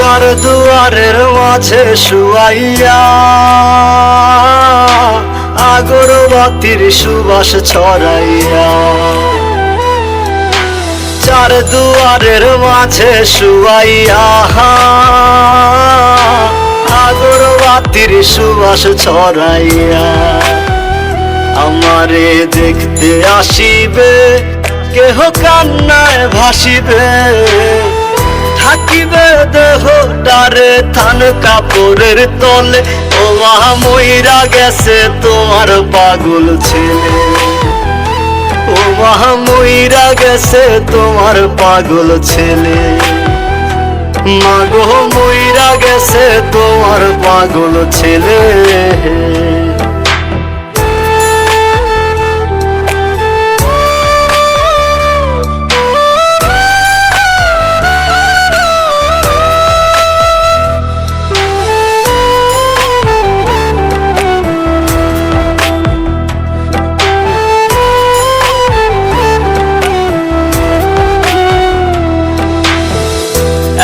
চার দুয়ারের মাঝে শুয়াইয়া আগরবাতির সুবাস ছড়াইয়া, চার দুয়ারের মাঝে শুয়াইয়া আগরবাতির সুবাস ছড়াইয়া, আমারে দেখতে আসিবে কেহ কান্নায় ভাসিবে, থাকিবে দেহটারে থান কাপড়ের তলে। ও মা মইরা গেছে তোমার পাগল ছেলে, ও মা মইরা গেছে তোমার পাগল ছেলে, মাগো মইরা গেছে তোমার পাগল ছেলে।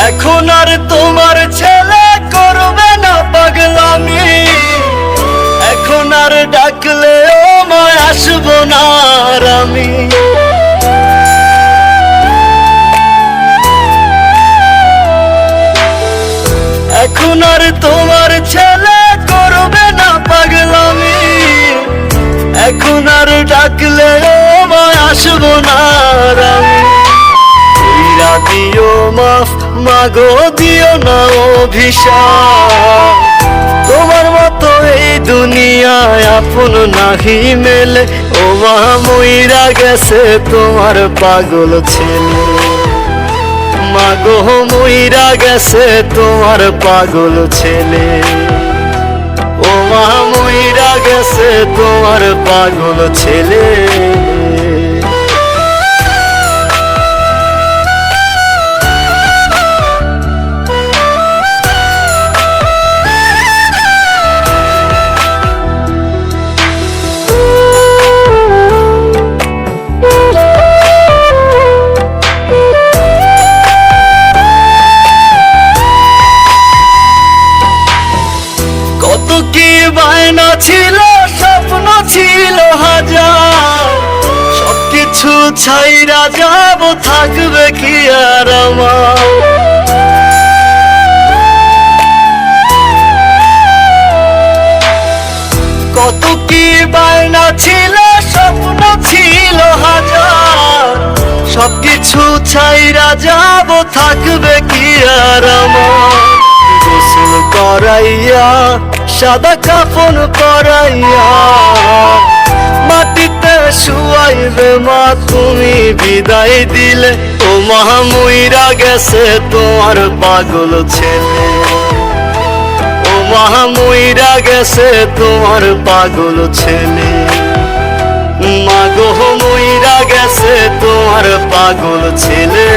এখন আর তোমার ছেলে করবে না পাগলামি, এখন আর ডাকলে ও মা আসবো না আর আমি। এখন আর তোমার ছেলে করবে না পাগলামি, এখন আর ডাকলে ও মা আসবো না আর আমি। দিও মাফ মাগো দিও না অভিশাপ, তোমার মতো এই দুনিয়ায় আপন নাহি মেলে। ও মা মইরা গেছে তোমার পাগল ছেলে, মাগো মইরা গেছে তোমার পাগল ছেলে, ও মা মইরা গেছে তোমার পাগল ছেলে। কি বায়না ছিল স্বপ্ন ছিল হাজার, সবকিছু ছাইরা যাব থাকবে কি আর আমার। কত কি বায়না ছিল স্বপ্ন ছিল হাজার, সবকিছু ছাইরা যাব থাকবে কি আর আমার। গোসল করাইয়া সাদা কাফন পরাইয়া মাটিতে শুয়াইবে মা তুমি বিদায় দিলে। ও মা মইরা গেছে তোমার পাগল ছেলে, ও মা মইরা গেছে তোমার পাগল ছেলে, মাগো মইরা গেছে তোমার পাগল ছেলে।